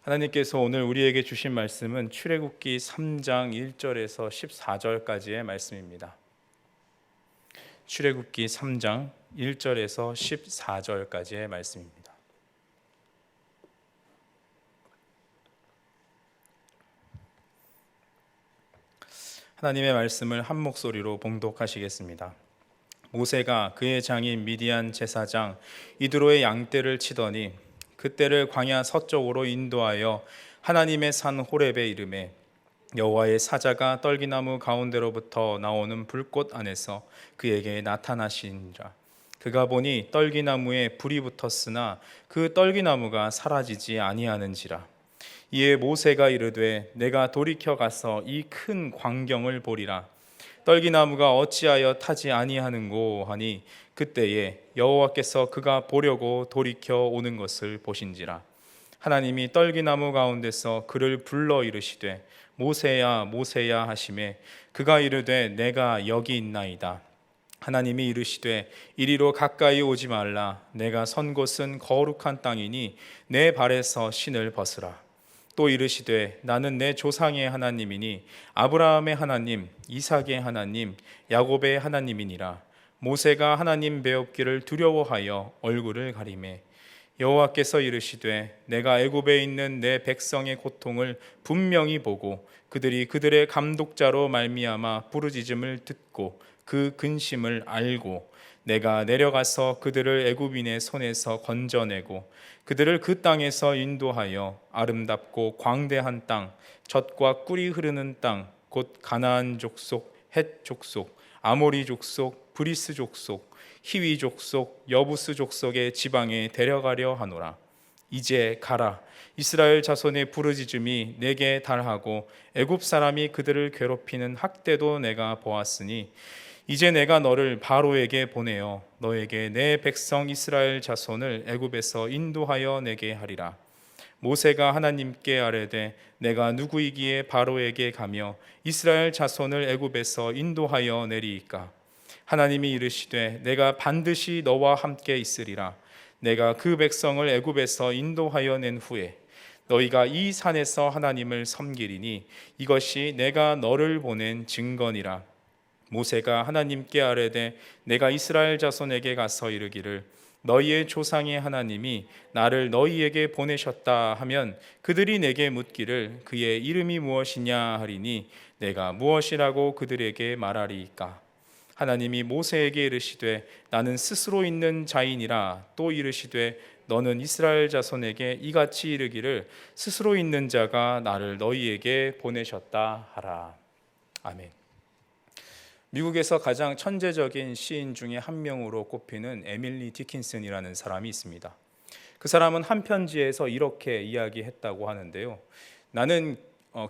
하나님께서 오늘 우리에게 주신 말씀은 출애굽기 3장 1절에서 14절까지의 말씀입니다. 출애굽기 3장 1절에서 14절까지의 말씀입니다. 하나님의 말씀을 한 목소리로 봉독하시겠습니다. 모세가 그의 장인 미디안 제사장 이드로의 양떼를 치더니 그떼를 광야 서쪽으로 인도하여 하나님의 산 호렙에 이르매 여호와의 사자가 떨기나무 가운데로부터 나오는 불꽃 안에서 그에게 나타나시니라. 그가 보니 떨기나무에 불이 붙었으나 그 떨기나무가 사라지지 아니하는지라. 이에 모세가 이르되 내가 돌이켜 가서 이 큰 광경을 보리라. 떨기나무가 어찌하여 타지 아니하는고 하니 그때에 여호와께서 그가 보려고 돌이켜 오는 것을 보신지라. 하나님이 떨기나무 가운데서 그를 불러 이르시되 모세야 모세야 하시매 그가 이르되 내가 여기 있나이다. 하나님이 이르시되 이리로 가까이 오지 말라. 내가 선 곳은 거룩한 땅이니 내 발에서 신을 벗으라. 또 이르시되 나는 내 조상의 하나님이니 아브라함의 하나님, 이삭의 하나님, 야곱의 하나님이니라. 모세가 하나님 배웁기를 두려워하여 얼굴을 가리매 여호와께서 이르시되 내가 애굽에 있는 내 백성의 고통을 분명히 보고 그들이 그들의 감독자로 말미암아 부르짖음을 듣고 그 근심을 알고 내가 내려가서 그들을 애굽인의 손에서 건져내고 그들을 그 땅에서 인도하여 아름답고 광대한 땅, 젖과 꿀이 흐르는 땅, 곧 가나안 족속, 헷 족속, 아모리 족속, 브리스 족속, 히위 족속, 여부스 족속의 지방에 데려가려 하노라. 이제 가라. 이스라엘 자손의 부르짖음이 내게 달하고 애굽 사람이 그들을 괴롭히는 학대도 내가 보았으니 이제 내가 너를 바로에게 보내어 너에게 내 백성 이스라엘 자손을 애굽에서 인도하여 내게 하리라. 모세가 하나님께 아뢰되 내가 누구이기에 바로에게 가며 이스라엘 자손을 애굽에서 인도하여 내리이까. 하나님이 이르시되 내가 반드시 너와 함께 있으리라. 내가 그 백성을 애굽에서 인도하여 낸 후에 너희가 이 산에서 하나님을 섬기리니 이것이 내가 너를 보낸 증거니라. 모세가 하나님께 아뢰되 내가 이스라엘 자손에게 가서 이르기를 너희의 조상의 하나님이 나를 너희에게 보내셨다 하면 그들이 내게 묻기를 그의 이름이 무엇이냐 하리니 내가 무엇이라고 그들에게 말하리이까. 하나님이 모세에게 이르시되 나는 스스로 있는 자이니라. 또 이르시되 너는 이스라엘 자손에게 이같이 이르기를 스스로 있는 자가 나를 너희에게 보내셨다 하라. 아멘. 미국에서 가장 천재적인 시인 중에 한 명으로 꼽히는 에밀리 디킨슨이라는 사람이 있습니다. 그 사람은 한 편지에서 이렇게 이야기했다고 하는데요. 나는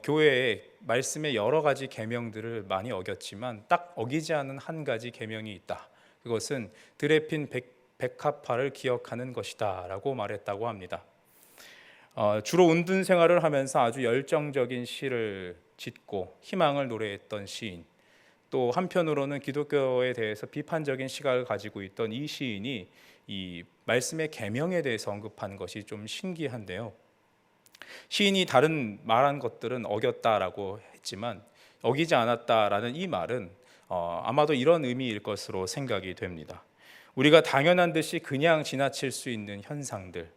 교회에 말씀의 여러 가지 계명들을 많이 어겼지만 딱 어기지 않은 한 가지 계명이 있다. 그것은 드레핀 백합화를 기억하는 것이다 라고 말했다고 합니다. 주로 운동 생활을 하면서 아주 열정적인 시를 짓고 희망을 노래했던 시인, 또 한편으로는 기독교에 대해서 비판적인 시각을 가지고 있던 이 시인이 이 말씀의 계명에 대해서 언급한 것이 좀 신기한데요. 시인이 다른 말한 것들은 어겼다라고 했지만 어기지 않았다라는 이 말은 아마도 이런 의미일 것으로 생각이 됩니다. 우리가 당연한 듯이 그냥 지나칠 수 있는 현상들,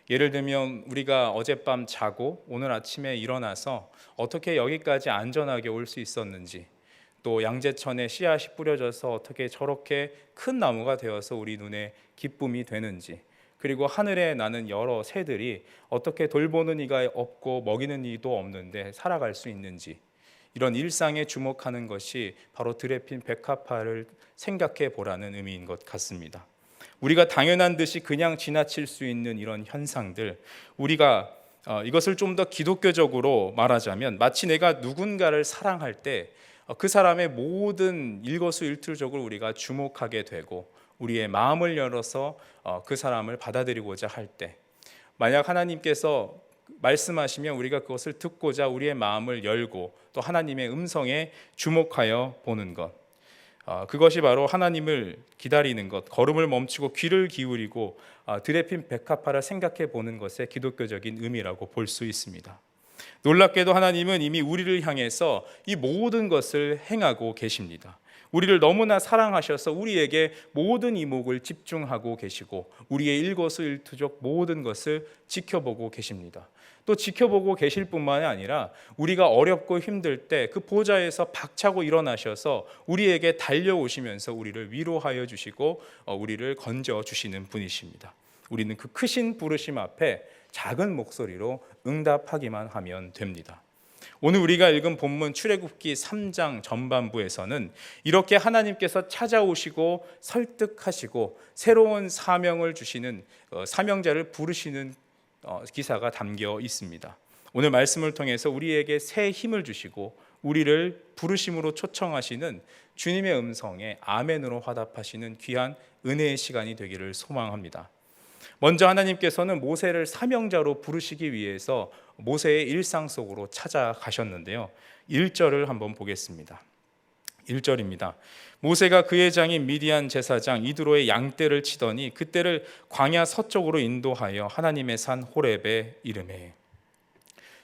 예를 들면 우리가 어젯밤 자고 오늘 아침에 일어나서 어떻게 여기까지 안전하게 올 수 있었는지, 또 양재천에 씨앗이 뿌려져서 어떻게 저렇게 큰 나무가 되어서 우리 눈에 기쁨이 되는지, 그리고 하늘에 나는 여러 새들이 어떻게 돌보는 이가 없고 먹이는 이도 없는데 살아갈 수 있는지, 이런 일상에 주목하는 것이 바로 드레핀 백합화를 생각해 보라는 의미인 것 같습니다. 우리가 당연한 듯이 그냥 지나칠 수 있는 이런 현상들, 우리가 이것을 좀 더 기독교적으로 말하자면 마치 내가 누군가를 사랑할 때 그 사람의 모든 일거수일투족을 우리가 주목하게 되고 우리의 마음을 열어서 그 사람을 받아들이고자 할 때, 만약 하나님께서 말씀하시면 우리가 그것을 듣고자 우리의 마음을 열고 또 하나님의 음성에 주목하여 보는 것, 그것이 바로 하나님을 기다리는 것, 걸음을 멈추고 귀를 기울이고 드레핀 백합화를 생각해 보는 것의 기독교적인 의미라고 볼 수 있습니다. 놀랍게도 하나님은 이미 우리를 향해서 이 모든 것을 행하고 계십니다. 우리를 너무나 사랑하셔서 우리에게 모든 이목을 집중하고 계시고 우리의 일거수일투족 모든 것을 지켜보고 계십니다. 또 지켜보고 계실 뿐만이 아니라 우리가 어렵고 힘들 때 그 보좌에서 박차고 일어나셔서 우리에게 달려오시면서 우리를 위로하여 주시고 우리를 건져 주시는 분이십니다. 우리는 그 크신 부르심 앞에 작은 목소리로 응답하기만 하면 됩니다. 오늘 우리가 읽은 본문 출애굽기 3장 전반부에서는 이렇게 하나님께서 찾아오시고 설득하시고 새로운 사명을 주시는 사명자를 부르시는 기사가 담겨 있습니다. 오늘 말씀을 통해서 우리에게 새 힘을 주시고 우리를 부르심으로 초청하시는 주님의 음성에 아멘으로 화답하시는 귀한 은혜의 시간이 되기를 소망합니다. 먼저 하나님께서는 모세를 사명자로 부르시기 위해서 모세의 일상 속으로 찾아가셨는데요. 1절을 한번 보겠습니다. 1절입니다. 모세가 그의 장인 미디안 제사장 이드로의 양떼를 치더니 그떼를 광야 서쪽으로 인도하여 하나님의 산 호렙에 이르매.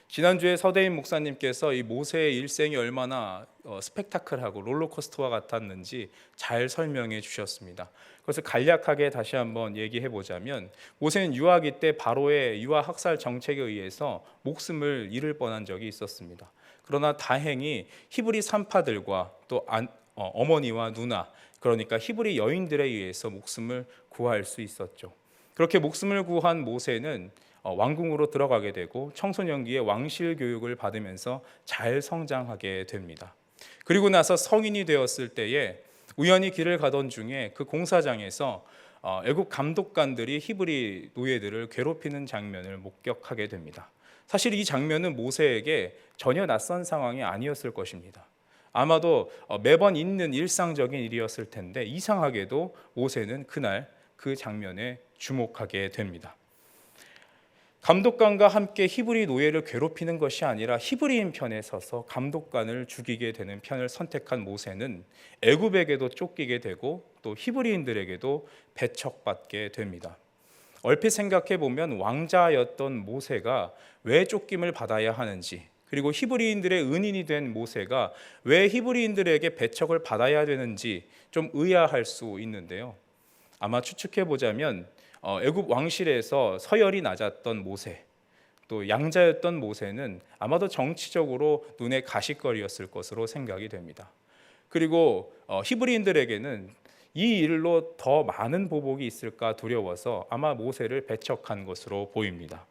지난주에 서대인 목사님께서 이 모세의 일생이 얼마나 스펙타클하고 롤러코스터와 같았는지 잘 설명해 주셨습니다. 그것을 간략하게 다시 한번 얘기해 보자면 모세는 유아기 때 바로의 유아 학살 정책에 의해서 목숨을 잃을 뻔한 적이 있었습니다. 그러나 다행히 히브리 산파들과 또 어머니와 누나, 그러니까 히브리 여인들에 의해서 목숨을 구할 수 있었죠. 그렇게 목숨을 구한 모세는 왕궁으로 들어가게 되고 청소년기에 왕실 교육을 받으면서 잘 성장하게 됩니다. 그리고 나서 성인이 되었을 때에 우연히 길을 가던 중에 그 공사장에서 애국 감독관들이 히브리 노예들을 괴롭히는 장면을 목격하게 됩니다. 사실 이 장면은 모세에게 전혀 낯선 상황이 아니었을 것입니다. 아마도 매번 있는 일상적인 일이었을 텐데 이상하게도 모세는 그날 그 장면에 주목하게 됩니다. 감독관과 함께 히브리 노예를 괴롭히는 것이 아니라 히브리인 편에 서서 감독관을 죽이게 되는 편을 선택한 모세는 애굽에게도 쫓기게 되고 또 히브리인들에게도 배척받게 됩니다. 얼핏 생각해 보면 왕자였던 모세가 왜 쫓김을 받아야 하는지, 그리고 히브리인들의 은인이 된 모세가 왜 히브리인들에게 배척을 받아야 되는지 좀 의아할 수 있는데요. 아마 추측해 보자면 애굽 왕실에서 서열이 낮았던 모세, 또 양자였던 모세는 아마도 정치적으로 눈에 가시거리였을 것으로 생각이 됩니다. 그리고 히브리인들에게는 이 일로 더 많은 보복이 있을까 두려워서 아마 모세를 배척한 것으로 보입니다.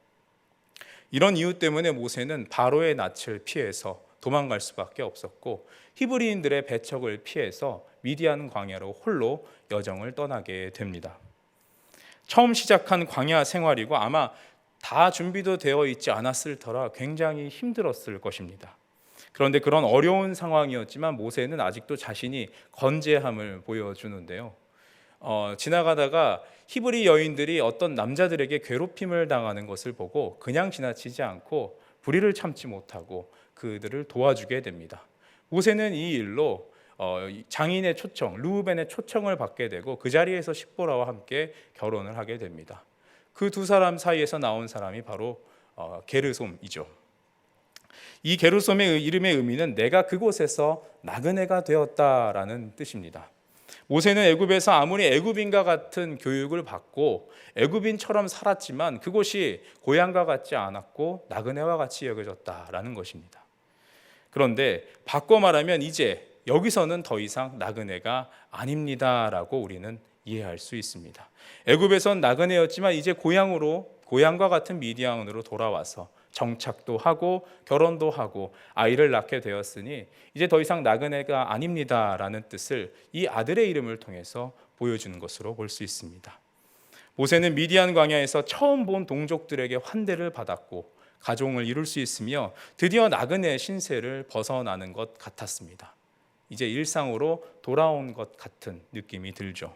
이런 이유 때문에 모세는 바로의 낯을 피해서 도망갈 수밖에 없었고 히브리인들의 배척을 피해서 미디안 광야로 홀로 여정을 떠나게 됩니다. 처음 시작한 광야 생활이고 아마 다 준비도 되어 있지 않았을 터라 굉장히 힘들었을 것입니다. 그런데 그런 어려운 상황이었지만 모세는 아직도 자신이 건재함을 보여주는데요. 지나가다가 히브리 여인들이 어떤 남자들에게 괴롭힘을 당하는 것을 보고 그냥 지나치지 않고 불의를 참지 못하고 그들을 도와주게 됩니다. 모세는 이 일로 장인의 초청, 르우벤의 초청을 받게 되고 그 자리에서 십보라와 함께 결혼을 하게 됩니다. 그 두 사람 사이에서 나온 사람이 바로 게르솜이죠. 이 게르솜의 이름의 의미는 내가 그곳에서 나그네가 되었다라는 뜻입니다. 모세는 애굽에서 아무리 애굽인과 같은 교육을 받고 애굽인처럼 살았지만 그곳이 고향과 같지 않았고 나그네와 같이 여겨졌다라는 것입니다. 그런데 바꿔 말하면 이제 여기서는 더 이상 나그네가 아닙니다라고 우리는 이해할 수 있습니다. 애굽에선 나그네였지만 이제 고향과 같은 미디안으로 돌아와서 정착도 하고 결혼도 하고 아이를 낳게 되었으니 이제 더 이상 나그네가 아닙니다라는 뜻을 이 아들의 이름을 통해서 보여주는 것으로 볼 수 있습니다. 모세는 미디안 광야에서 처음 본 동족들에게 환대를 받았고 가종을 이룰 수 있으며 드디어 나그네 신세를 벗어나는 것 같았습니다. 이제 일상으로 돌아온 것 같은 느낌이 들죠.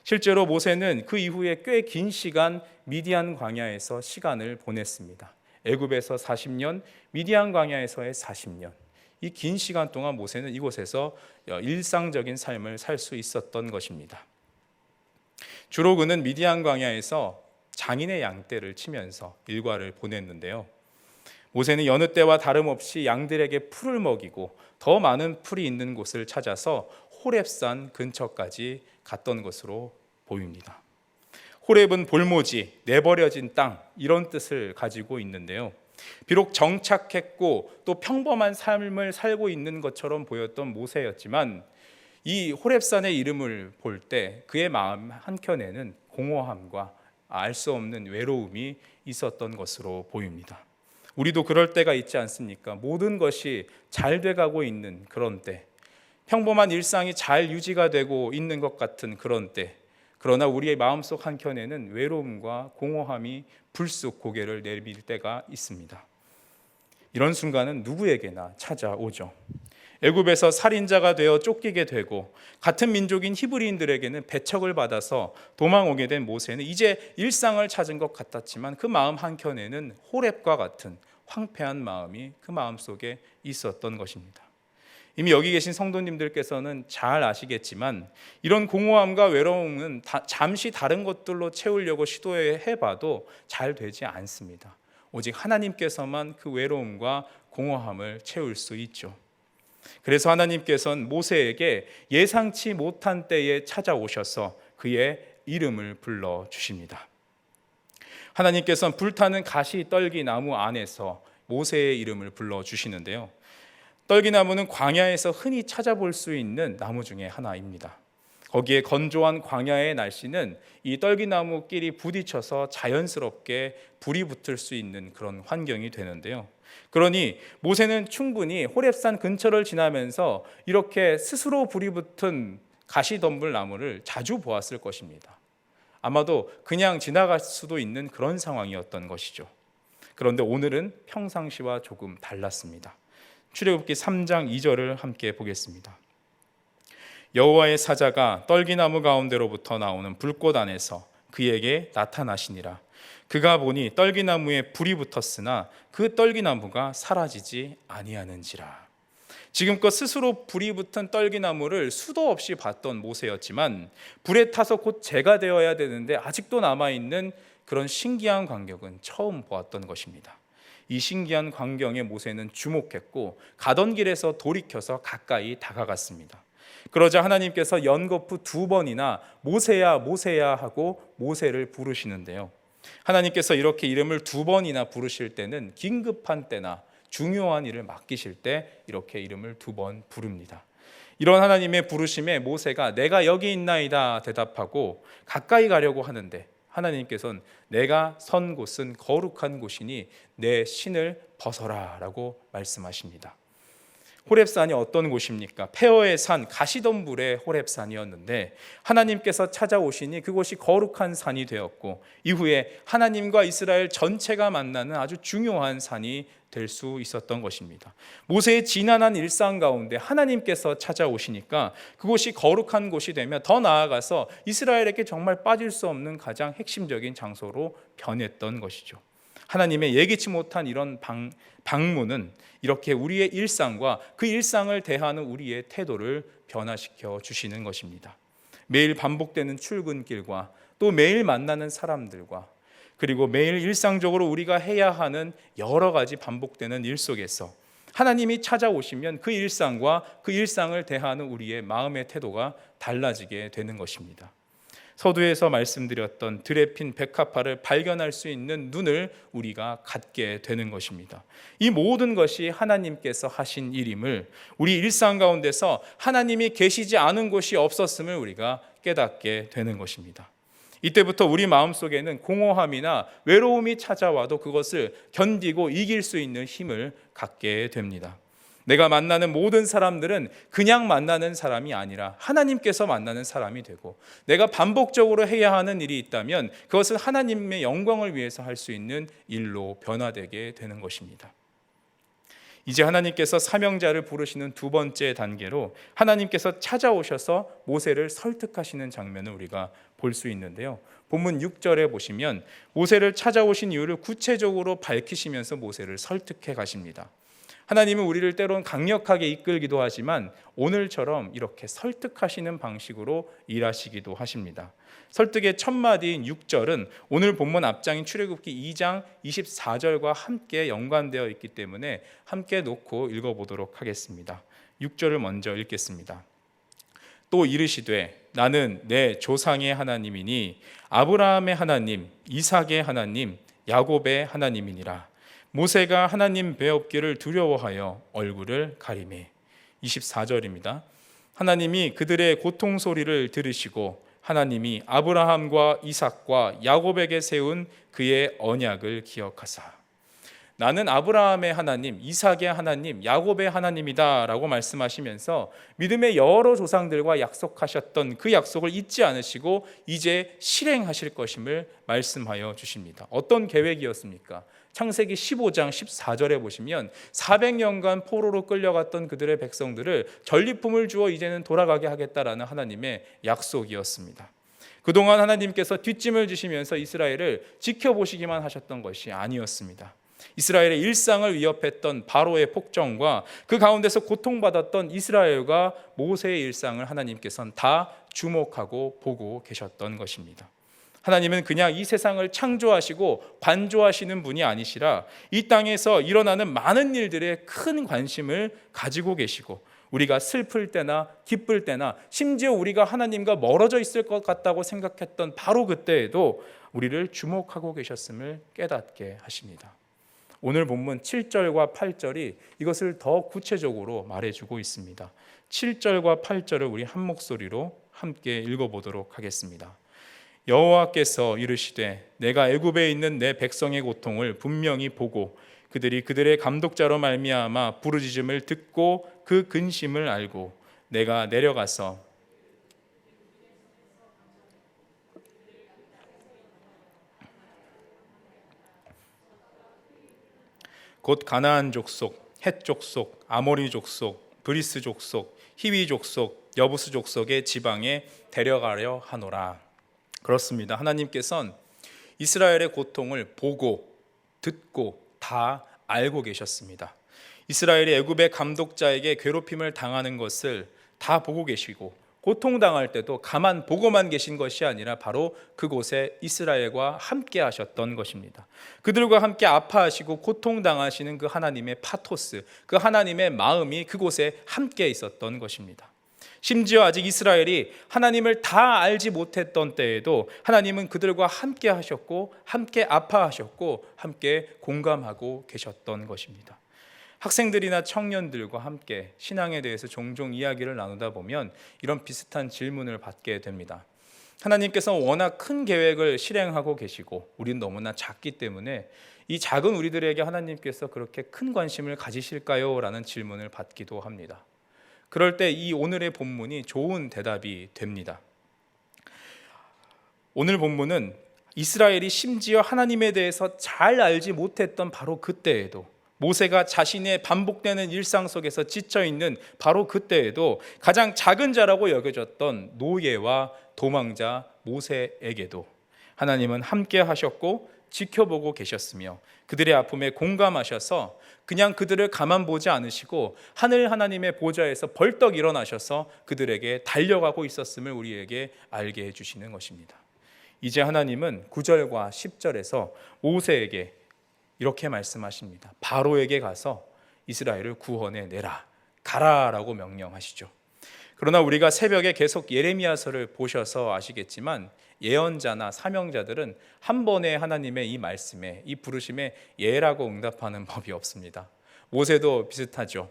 실제로 모세는 그 이후에 꽤 긴 시간 미디안 광야에서 시간을 보냈습니다. 애굽에서 40년, 미디안 광야에서의 40년. 이 긴 시간 동안 모세는 이곳에서 일상적인 삶을 살 수 있었던 것입니다. 주로 그는 미디안 광야에서 장인의 양떼를 치면서 일과를 보냈는데요. 모세는 여느 때와 다름없이 양들에게 풀을 먹이고 더 많은 풀이 있는 곳을 찾아서 호렙산 근처까지 갔던 것으로 보입니다. 호렙은 볼모지, 내버려진 땅, 이런 뜻을 가지고 있는데요. 비록 정착했고 또 평범한 삶을 살고 있는 것처럼 보였던 모세였지만 이 호렙산의 이름을 볼 때 그의 마음 한켠에는 공허함과 알 수 없는 외로움이 있었던 것으로 보입니다. 우리도 그럴 때가 있지 않습니까? 모든 것이 잘 돼가고 있는 그런 때, 평범한 일상이 잘 유지가 되고 있는 것 같은 그런 때, 그러나 우리의 마음속 한켠에는 외로움과 공허함이 불쑥 고개를 내밀 때가 있습니다. 이런 순간은 누구에게나 찾아오죠. 애굽에서 살인자가 되어 쫓기게 되고 같은 민족인 히브리인들에게는 배척을 받아서 도망오게 된 모세는 이제 일상을 찾은 것 같았지만 그 마음 한켠에는 호렙과 같은 황폐한 마음이 그 마음속에 있었던 것입니다. 이미 여기 계신 성도님들께서는 잘 아시겠지만 이런 공허함과 외로움은 잠시 다른 것들로 채우려고 시도해봐도 잘 되지 않습니다. 오직 하나님께서만 그 외로움과 공허함을 채울 수 있죠. 그래서 하나님께서는 모세에게 예상치 못한 때에 찾아오셔서 그의 이름을 불러주십니다. 하나님께서는 불타는 가시떨기 나무 안에서 모세의 이름을 불러주시는데요. 떨기나무는 광야에서 흔히 찾아볼 수 있는 나무 중에 하나입니다. 거기에 건조한 광야의 날씨는 이 떨기나무끼리 부딪혀서 자연스럽게 불이 붙을 수 있는 그런 환경이 되는데요. 그러니 모세는 충분히 호렙산 근처를 지나면서 이렇게 스스로 불이 붙은 가시덤불 나무를 자주 보았을 것입니다. 아마도 그냥 지나갈 수도 있는 그런 상황이었던 것이죠. 그런데 오늘은 평상시와 조금 달랐습니다. 출애굽기 3장 2절을 함께 보겠습니다. 여호와의 사자가 떨기나무 가운데로부터 나오는 불꽃 안에서 그에게 나타나시니라. 그가 보니 떨기나무에 불이 붙었으나 그 떨기나무가 사라지지 아니하는지라. 지금껏 스스로 불이 붙은 떨기나무를 수도 없이 봤던 모세였지만 불에 타서 곧 재가 되어야 되는데 아직도 남아있는 그런 신기한 광경은 처음 보았던 것입니다. 이 신기한 광경에 모세는 주목했고 가던 길에서 돌이켜서 가까이 다가갔습니다. 그러자 하나님께서 연거푸 2번이나 모세야 모세야 하고 모세를 부르시는데요. 하나님께서 이렇게 이름을 2번이나 부르실 때는 긴급한 때나 중요한 일을 맡기실 때 이렇게 이름을 2번 부릅니다. 이런 하나님의 부르심에 모세가 내가 여기 있나이다 대답하고 가까이 가려고 하는데 하나님께서는 내가 선 곳은 거룩한 곳이니 내 신을 벗어라 라고 말씀하십니다. 호렙산이 어떤 곳입니까? 페어의 산 가시덤불의 호렙산이었는데 하나님께서 찾아오시니 그곳이 거룩한 산이 되었고 이후에 하나님과 이스라엘 전체가 만나는 아주 중요한 산이 될 수 있었던 것입니다. 모세의 지난한 일상 가운데 하나님께서 찾아오시니까 그곳이 거룩한 곳이 되며 더 나아가서 이스라엘에게 정말 빠질 수 없는 가장 핵심적인 장소로 변했던 것이죠. 하나님의 예기치 못한 이런 방문은 이렇게 우리의 일상과 그 일상을 대하는 우리의 태도를 변화시켜 주시는 것입니다. 매일 반복되는 출근길과 또 매일 만나는 사람들과 그리고 매일 일상적으로 우리가 해야 하는 여러 가지 반복되는 일 속에서 하나님이 찾아오시면 그 일상과 그 일상을 대하는 우리의 마음의 태도가 달라지게 되는 것입니다. 서두에서 말씀드렸던 들에 핀 백합화를 발견할 수 있는 눈을 우리가 갖게 되는 것입니다. 이 모든 것이 하나님께서 하신 일임을 우리 일상 가운데서 하나님이 계시지 않은 곳이 없었음을 우리가 깨닫게 되는 것입니다. 이때부터 우리 마음속에는 공허함이나 외로움이 찾아와도 그것을 견디고 이길 수 있는 힘을 갖게 됩니다. 내가 만나는 모든 사람들은 그냥 만나는 사람이 아니라 하나님께서 만나는 사람이 되고 내가 반복적으로 해야 하는 일이 있다면 그것은 하나님의 영광을 위해서 할 수 있는 일로 변화되게 되는 것입니다. 이제 하나님께서 사명자를 부르시는 2번째 단계로 하나님께서 찾아오셔서 모세를 설득하시는 장면을 우리가 볼 수 있는데요. 본문 6절에 보시면 모세를 찾아오신 이유를 구체적으로 밝히시면서 모세를 설득해 가십니다. 하나님은 우리를 때론 강력하게 이끌기도 하지만 오늘처럼 이렇게 설득하시는 방식으로 일하시기도 하십니다. 설득의 첫 마디인 6절은 오늘 본문 앞장인 출애굽기 2장 24절과 함께 연관되어 있기 때문에 함께 놓고 읽어보도록 하겠습니다. 6절을 먼저 읽겠습니다. 또 이르시되 나는 내 조상의 하나님이니 아브라함의 하나님, 이삭의 하나님, 야곱의 하나님이니라. 모세가 하나님 배웁기를 두려워하여 얼굴을 가리매. 24절입니다. 하나님이 그들의 고통 소리를 들으시고 하나님이 아브라함과 이삭과 야곱에게 세운 그의 언약을 기억하사 나는 아브라함의 하나님, 이삭의 하나님, 야곱의 하나님이다 라고 말씀하시면서 믿음의 여러 조상들과 약속하셨던 그 약속을 잊지 않으시고 이제 실행하실 것임을 말씀하여 주십니다. 어떤 계획이었습니까? 창세기 15장 14절에 보시면 400년간 포로로 끌려갔던 그들의 백성들을 전리품을 주어 이제는 돌아가게 하겠다라는 하나님의 약속이었습니다. 그동안 하나님께서 뒷짐을 지시면서 이스라엘을 지켜보시기만 하셨던 것이 아니었습니다. 이스라엘의 일상을 위협했던 바로의 폭정과 그 가운데서 고통받았던 이스라엘과 모세의 일상을 하나님께서는 다 주목하고 보고 계셨던 것입니다. 하나님은 그냥 이 세상을 창조하시고 관조하시는 분이 아니시라 이 땅에서 일어나는 많은 일들에 큰 관심을 가지고 계시고 우리가 슬플 때나 기쁠 때나 심지어 우리가 하나님과 멀어져 있을 것 같다고 생각했던 바로 그때에도 우리를 주목하고 계셨음을 깨닫게 하십니다. 오늘 본문 7절과 8절이 이것을 더 구체적으로 말해주고 있습니다. 7절과 8절을 우리 한 목소리로 함께 읽어보도록 하겠습니다. 여호와께서 이르시되 내가 애굽에 있는 내 백성의 고통을 분명히 보고 그들이 그들의 감독자로 말미암아 부르짖음을 듣고 그 근심을 알고 내가 내려가서 곧 가나안 족속, 헷 족속, 아모리 족속, 브리스 족속, 히위 족속, 여부스 족속의 지방에 데려가려 하노라. 그렇습니다. 하나님께서는 이스라엘의 고통을 보고 듣고 다 알고 계셨습니다. 이스라엘이 애굽의 감독자에게 괴롭힘을 당하는 것을 다 보고 계시고 고통당할 때도 가만 보고만 계신 것이 아니라 바로 그곳에 이스라엘과 함께 하셨던 것입니다. 그들과 함께 아파하시고 고통당하시는 그 하나님의 파토스, 그 하나님의 마음이 그곳에 함께 있었던 것입니다. 심지어 아직 이스라엘이 하나님을 다 알지 못했던 때에도 하나님은 그들과 함께 하셨고 함께 아파하셨고 함께 공감하고 계셨던 것입니다. 학생들이나 청년들과 함께 신앙에 대해서 종종 이야기를 나누다 보면 이런 비슷한 질문을 받게 됩니다. 하나님께서 워낙 큰 계획을 실행하고 계시고 우리는 너무나 작기 때문에 이 작은 우리들에게 하나님께서 그렇게 큰 관심을 가지실까요? 라는 질문을 받기도 합니다. 그럴 때 이 오늘의 본문이 좋은 대답이 됩니다. 오늘 본문은 이스라엘이 심지어 하나님에 대해서 잘 알지 못했던 바로 그때에도 모세가 자신의 반복되는 일상 속에서 지쳐있는 바로 그때에도 가장 작은 자라고 여겨졌던 노예와 도망자 모세에게도 하나님은 함께 하셨고 지켜보고 계셨으며 그들의 아픔에 공감하셔서 그냥 그들을 가만 보지 않으시고 하늘 하나님의 보좌에서 벌떡 일어나셔서 그들에게 달려가고 있었음을 우리에게 알게 해주시는 것입니다. 이제 하나님은 9절과 10절에서 모세에게 이렇게 말씀하십니다. 바로에게 가서 이스라엘을 구원해 내라, 가라라고 명령하시죠. 그러나 우리가 새벽에 계속 예레미야서를 보셔서 아시겠지만 예언자나 사명자들은 한 번에 하나님의 이 말씀에, 이 부르심에 예라고 응답하는 법이 없습니다. 모세도 비슷하죠.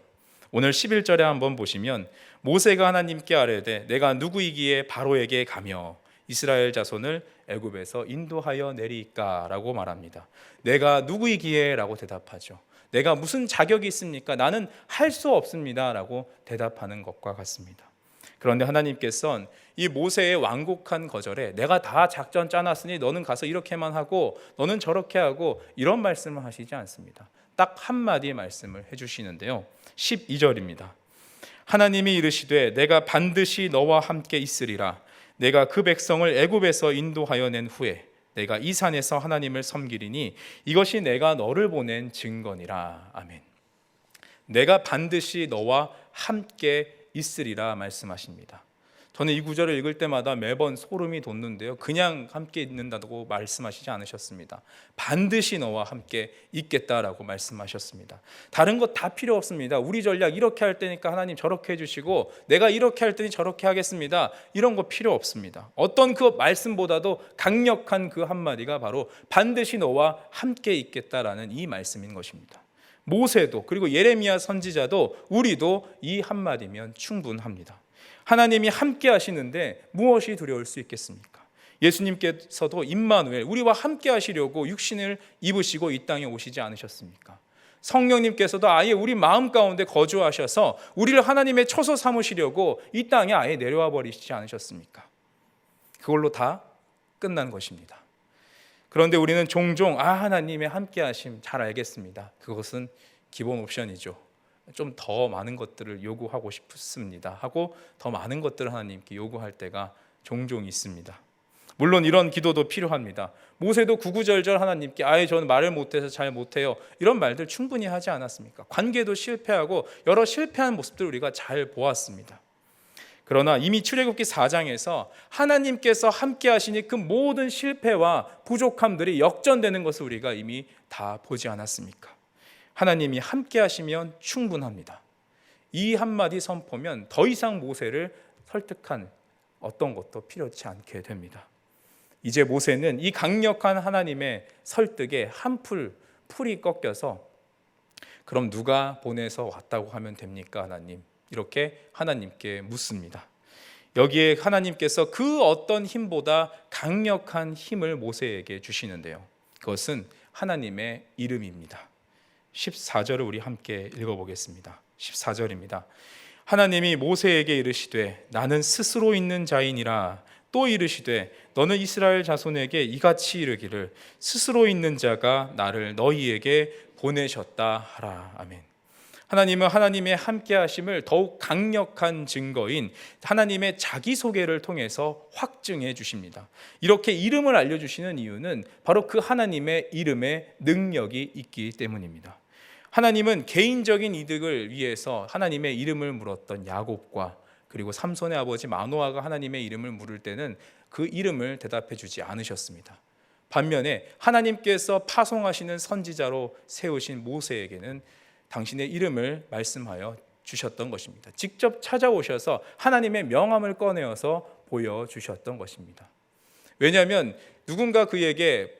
오늘 11절에 한번 보시면 모세가 하나님께 아뢰되 내가 누구이기에 바로에게 가며 이스라엘 자손을 애굽에서 인도하여 내리까 라고 말합니다. 내가 누구이기에 라고 대답하죠. 내가 무슨 자격이 있습니까? 나는 할 수 없습니다 라고 대답하는 것과 같습니다. 그런데 하나님께서는 이 모세의 완곡한 거절에 내가 다 작전 짜놨으니 너는 가서 이렇게만 하고 너는 저렇게 하고 이런 말씀을 하시지 않습니다. 딱 한마디 말씀을 해주시는데요. 12절입니다. 하나님이 이르시되 내가 반드시 너와 함께 있으리라. 내가 그 백성을 애굽에서 인도하여 낸 후에 내가 이 산에서 하나님을 섬기리니 이것이 내가 너를 보낸 증거니라. 아멘. 내가 반드시 너와 함께 있으리라 말씀하십니다. 저는 이 구절을 읽을 때마다 매번 소름이 돋는데요, 그냥 함께 있는다고 말씀하시지 않으셨습니다. 반드시 너와 함께 있겠다라고 말씀하셨습니다. 다른 것 다 필요 없습니다. 우리 전략 이렇게 할 때니까 하나님 저렇게 해주시고, 내가 이렇게 할 때니 저렇게 하겠습니다, 이런 거 필요 없습니다. 어떤 그 말씀보다도 강력한 그 한마디가 바로 반드시 너와 함께 있겠다라는 이 말씀인 것입니다. 모세도, 그리고 예레미야 선지자도, 우리도 이 한마디면 충분합니다. 하나님이 함께 하시는데 무엇이 두려울 수 있겠습니까? 예수님께서도 임마누엘, 우리와 함께 하시려고 육신을 입으시고 이 땅에 오시지 않으셨습니까? 성령님께서도 아예 우리 마음 가운데 거주하셔서 우리를 하나님의 처소 삼으시려고 이 땅에 아예 내려와 버리시지 않으셨습니까? 그걸로 다 끝난 것입니다. 그런데 우리는 종종 하나님의 함께 하심 잘 알겠습니다, 그것은 기본 옵션이죠, 좀 더 많은 것들을 요구하고 싶습니다 하고 더 많은 것들을 하나님께 요구할 때가 종종 있습니다. 물론 이런 기도도 필요합니다. 모세도 구구절절 하나님께 저는 말을 못해서 잘 못해요, 이런 말들 충분히 하지 않았습니까? 관계도 실패하고 여러 실패한 모습들을 우리가 잘 보았습니다. 그러나 이미 출애굽기 4장에서 하나님께서 함께 하시니 그 모든 실패와 부족함들이 역전되는 것을 우리가 이미 다 보지 않았습니까? 하나님이 함께 하시면 충분합니다. 이 한마디 선포면 더 이상 모세를 설득한 어떤 것도 필요치 않게 됩니다. 이제 모세는 이 강력한 하나님의 설득에 풀이 꺾여서, 그럼 누가 보내서 왔다고 하면 됩니까 하나님? 이렇게 하나님께 묻습니다. 여기에 하나님께서 그 어떤 힘보다 강력한 힘을 모세에게 주시는데요, 그것은 하나님의 이름입니다. 14절을 우리 함께 읽어보겠습니다. 14절입니다. 하나님이 모세에게 이르시되 나는 스스로 있는 자이니라. 또 이르시되 너는 이스라엘 자손에게 이같이 이르기를 스스로 있는 자가 나를 너희에게 보내셨다 하라. 아멘. 하나님은 하나님의 함께 하심을 더욱 강력한 증거인 하나님의 자기소개를 통해서 확증해 주십니다. 이렇게 이름을 알려주시는 이유는 바로 그 하나님의 이름에 능력이 있기 때문입니다. 하나님은 개인적인 이득을 위해서 하나님의 이름을 물었던 야곱과, 그리고 삼손의 아버지 마노아가 하나님의 이름을 물을 때는 그 이름을 대답해 주지 않으셨습니다. 반면에 하나님께서 파송하시는 선지자로 세우신 모세에게는 당신의 이름을 말씀하여 주셨던 것입니다. 직접 찾아오셔서 하나님의 명함을 꺼내어서 보여주셨던 것입니다. 왜냐하면 누군가 그에게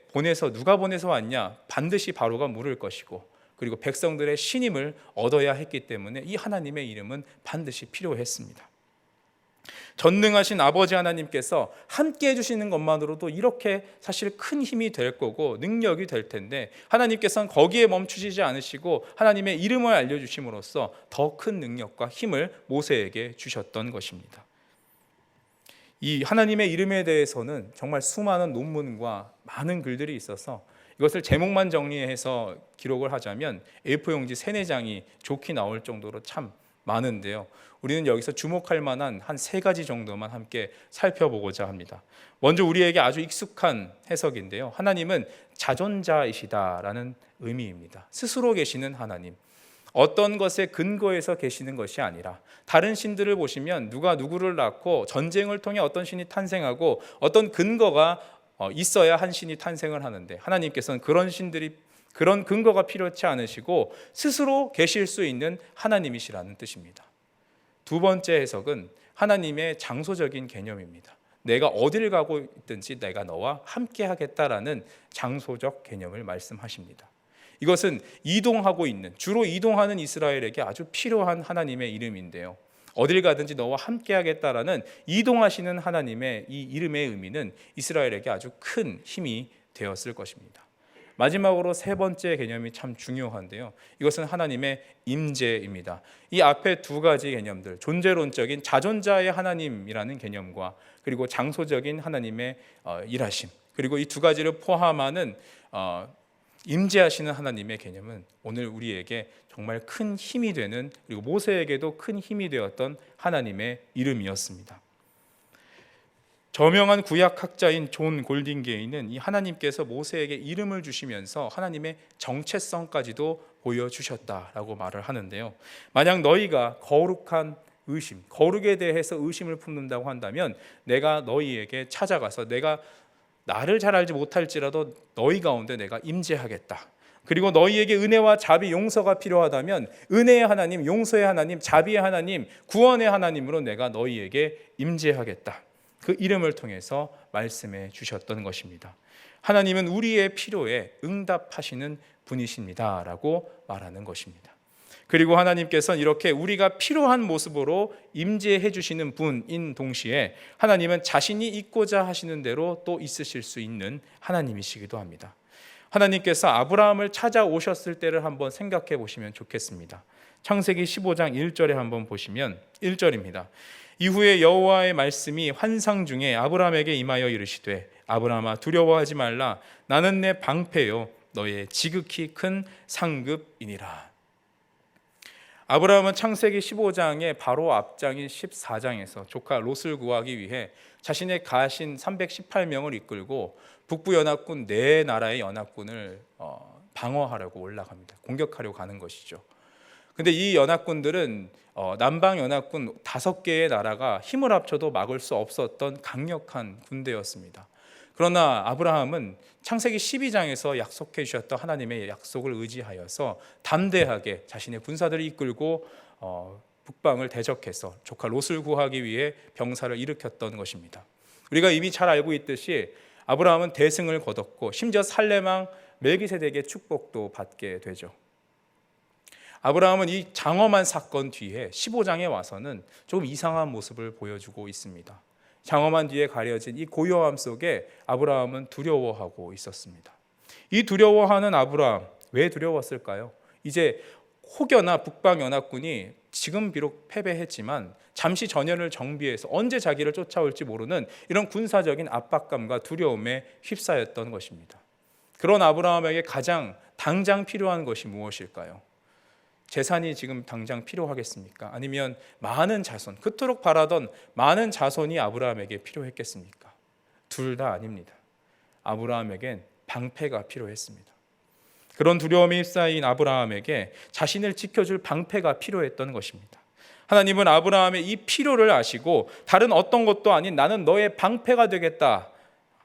누가 보내서 왔냐? 반드시 바로가 물을 것이고, 그리고 백성들의 신임을 얻어야 했기 때문에 이 하나님의 이름은 반드시 필요했습니다. 전능하신 아버지 하나님께서 함께 해주시는 것만으로도 이렇게 사실 큰 힘이 될 거고 능력이 될 텐데, 하나님께서는 거기에 멈추시지 않으시고 하나님의 이름을 알려주심으로써 더 큰 능력과 힘을 모세에게 주셨던 것입니다. 이 하나님의 이름에 대해서는 정말 수많은 논문과 많은 글들이 있어서 이것을 제목만 정리해서 기록을 하자면 A4용지 3-4장이 좋게 나올 정도로 참 많은데요, 우리는 여기서 주목할 만한 한 3가지 정도만 함께 살펴보고자 합니다. 먼저 우리에게 아주 익숙한 해석인데요, 하나님은 자존자이시다라는 의미입니다. 스스로 계시는 하나님, 어떤 것에 근거해서 계시는 것이 아니라, 다른 신들을 보시면 누가 누구를 낳고 전쟁을 통해 어떤 신이 탄생하고 어떤 근거가 있어야 한 신이 탄생을 하는데, 하나님께서는 그런 근거가 필요치 않으시고 스스로 계실 수 있는 하나님이시라는 뜻입니다. 두 번째 해석은 하나님의 장소적인 개념입니다. 내가 어디를 가고 있든지 내가 너와 함께 하겠다라는 장소적 개념을 말씀하십니다. 이것은 주로 이동하는 이스라엘에게 아주 필요한 하나님의 이름인데요, 어딜 가든지 너와 함께 하겠다라는 이동하시는 하나님의 이 이름의 의미는 이스라엘에게 아주 큰 힘이 되었을 것입니다. 마지막으로 3번째 개념이 참 중요한데요, 이것은 하나님의 임재입니다. 이 앞에 2가지 개념들, 존재론적인 자존자의 하나님이라는 개념과 그리고 장소적인 하나님의 일하심, 그리고 이 2가지를 포함하는 임재하시는 하나님의 개념은 오늘 우리에게 정말 큰 힘이 되는, 그리고 모세에게도 큰 힘이 되었던 하나님의 이름이었습니다. 저명한 구약학자인 존 골딩게이는 이 하나님께서 모세에게 이름을 주시면서 하나님의 정체성까지도 보여주셨다라고 말을 하는데요. 만약 너희가 거룩한 의심, 거룩에 대해서 의심을 품는다고 한다면 내가 너희에게 찾아가서 내가 나를 잘 알지 못할지라도 너희 가운데 내가 임재하겠다. 그리고 너희에게 은혜와 자비, 용서가 필요하다면 은혜의 하나님, 용서의 하나님, 자비의 하나님, 구원의 하나님으로 내가 너희에게 임재하겠다. 그 이름을 통해서 말씀해 주셨던 것입니다. 하나님은 우리의 필요에 응답하시는 분이십니다 라고 말하는 것입니다. 그리고 하나님께서는 이렇게 우리가 필요한 모습으로 임재해 주시는 분인 동시에 하나님은 자신이 있고자 하시는 대로 또 있으실 수 있는 하나님이시기도 합니다. 하나님께서 아브라함을 찾아오셨을 때를 한번 생각해 보시면 좋겠습니다. 창세기 15장 1절에 한번 보시면 1절입니다. 이후에 여호와의 말씀이 환상 중에 아브라함에게 임하여 이르시되 아브라함아 두려워하지 말라 나는 내 방패요 너의 지극히 큰 상급이니라. 아브라함은 창세기 15장의 바로 앞장인 14장에서 조카 롯을 구하기 위해 자신의 가신 318명을 이끌고 북부 연합군 네 나라의 연합군을 방어하려고 올라갑니다. 공격하려고 가는 것이죠. 근데 이 연합군들은 남방 연합군 5개의 나라가 힘을 합쳐도 막을 수 없었던 강력한 군대였습니다. 그러나 아브라함은 창세기 12장에서 약속해 주셨던 하나님의 약속을 의지하여서 담대하게 자신의 군사들을 이끌고 북방을 대적해서 조카 롯을 구하기 위해 병사를 일으켰던 것입니다. 우리가 이미 잘 알고 있듯이 아브라함은 대승을 거뒀고 심지어 살레망 멜기세덱의 축복도 받게 되죠. 아브라함은 이 장엄한 사건 뒤에 15장에 와서는 조금 이상한 모습을 보여주고 있습니다. 장엄한 뒤에 가려진 이 고요함 속에 아브라함은 두려워하고 있었습니다. 이 두려워하는 아브라함, 왜 두려웠을까요? 이제 혹여나 북방연합군이 지금 비록 패배했지만 잠시 전열을 정비해서 언제 자기를 쫓아올지 모르는 이런 군사적인 압박감과 두려움에 휩싸였던 것입니다. 그런 아브라함에게 가장 당장 필요한 것이 무엇일까요? 재산이 지금 당장 필요하겠습니까? 아니면 많은 자손, 그토록 바라던 많은 자손이 아브라함에게 필요했겠습니까? 둘 다 아닙니다. 아브라함에겐 방패가 필요했습니다. 그런 두려움에 휩싸인 아브라함에게 자신을 지켜줄 방패가 필요했던 것입니다. 하나님은 아브라함의 이 필요를 아시고 다른 어떤 것도 아닌 나는 너의 방패가 되겠다.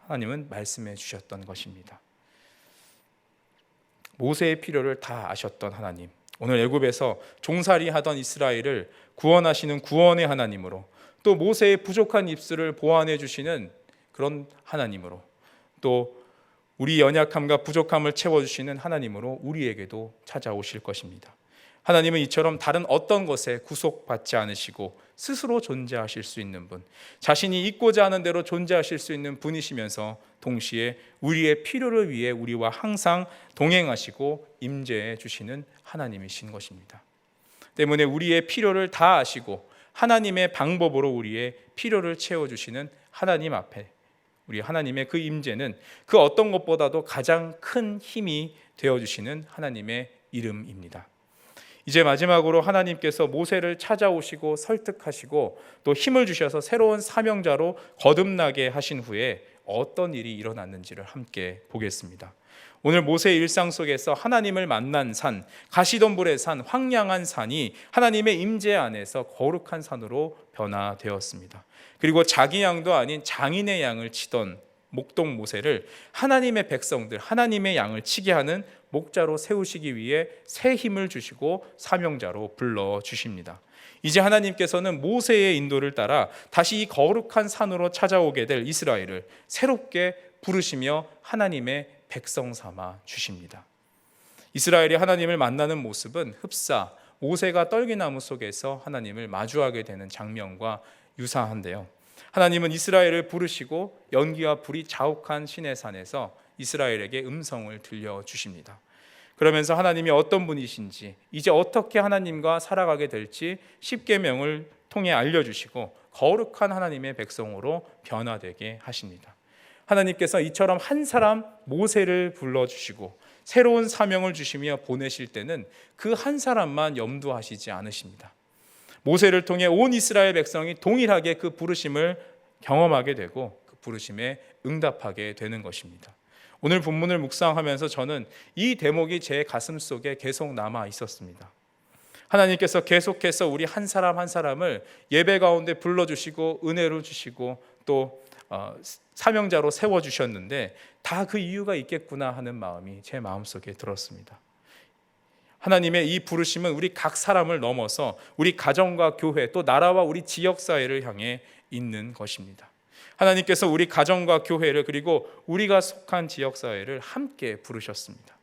하나님은 말씀해 주셨던 것입니다. 모세의 필요를 다 아셨던 하나님, 오늘 애굽에서 종살이 하던 이스라엘을 구원하시는 구원의 하나님으로, 또 모세의 부족한 입술을 보완해 주시는 그런 하나님으로, 또 우리 연약함과 부족함을 채워주시는 하나님으로 우리에게도 찾아오실 것입니다. 하나님은 이처럼 다른 어떤 것에 구속받지 않으시고 스스로 존재하실 수 있는 분, 자신이 있고자 하는 대로 존재하실 수 있는 분이시면서 동시에 우리의 필요를 위해 우리와 항상 동행하시고 임재해 주시는 하나님이신 것입니다. 때문에 우리의 필요를 다 아시고 하나님의 방법으로 우리의 필요를 채워주시는 하나님 앞에 우리 하나님의 그 임재는 그 어떤 것보다도 가장 큰 힘이 되어주시는 하나님의 이름입니다. 이제 마지막으로 하나님께서 모세를 찾아오시고 설득하시고 또 힘을 주셔서 새로운 사명자로 거듭나게 하신 후에 어떤 일이 일어났는지를 함께 보겠습니다. 오늘 모세의 일상 속에서 하나님을 만난 산, 가시덤불의 산, 황량한 산이 하나님의 임재 안에서 거룩한 산으로 변화되었습니다. 그리고 자기 양도 아닌 장인의 양을 치던 목동 모세를 하나님의 백성들, 하나님의 양을 치게 하는 목자로 세우시기 위해 새 힘을 주시고 사명자로 불러주십니다. 이제 하나님께서는 모세의 인도를 따라 다시 이 거룩한 산으로 찾아오게 될 이스라엘을 새롭게 부르시며 하나님의 백성 삼아 주십니다. 이스라엘이 하나님을 만나는 모습은 흡사 모세가 떨기나무 속에서 하나님을 마주하게 되는 장면과 유사한데요. 하나님은 이스라엘을 부르시고 연기와 불이 자욱한 시내산에서 이스라엘에게 음성을 들려주십니다. 그러면서 하나님이 어떤 분이신지, 이제 어떻게 하나님과 살아가게 될지 십계명을 통해 알려주시고 거룩한 하나님의 백성으로 변화되게 하십니다. 하나님께서 이처럼 한 사람 모세를 불러주시고 새로운 사명을 주시며 보내실 때는 그 한 사람만 염두하시지 않으십니다. 모세를 통해 온 이스라엘 백성이 동일하게 그 부르심을 경험하게 되고 그 부르심에 응답하게 되는 것입니다. 오늘 본문을 묵상하면서 저는 이 대목이 제 가슴 속에 계속 남아 있었습니다. 하나님께서 계속해서 우리 한 사람 한 사람을 예배 가운데 불러주시고 은혜로 주시고 또 사명자로 세워주셨는데 다 그 이유가 있겠구나 하는 마음이 제 마음속에 들었습니다. 하나님의 이 부르심은 우리 각 사람을 넘어서 우리 가정과 교회 또 나라와 우리 지역사회를 향해 있는 것입니다. 하나님께서 우리 가정과 교회를 그리고 우리가 속한 지역사회를 함께 부르셨습니다.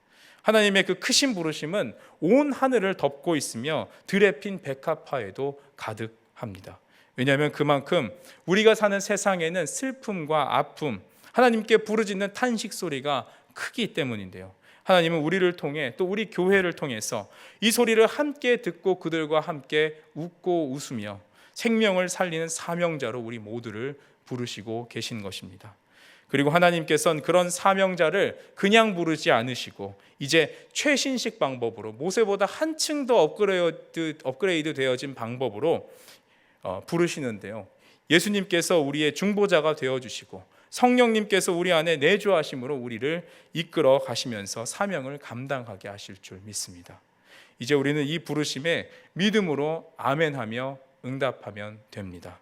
하나님의 그 크신 부르심은 온 하늘을 덮고 있으며 들에 핀 백합화에도 가득합니다. 왜냐하면 그만큼 우리가 사는 세상에는 슬픔과 아픔, 하나님께 부르짖는 탄식 소리가 크기 때문인데요. 하나님은 우리를 통해 또 우리 교회를 통해서 이 소리를 함께 듣고 그들과 함께 웃고 웃으며 생명을 살리는 사명자로 우리 모두를 부르시고 계신 것입니다. 그리고 하나님께서는 그런 사명자를 그냥 부르지 않으시고 이제 최신식 방법으로 모세보다 한층 더 업그레이드 되어진 방법으로 부르시는데요. 예수님께서 우리의 중보자가 되어주시고 성령님께서 우리 안에 내주하심으로 우리를 이끌어 가시면서 사명을 감당하게 하실 줄 믿습니다. 이제 우리는 이 부르심에 믿음으로 아멘하며 응답하면 됩니다.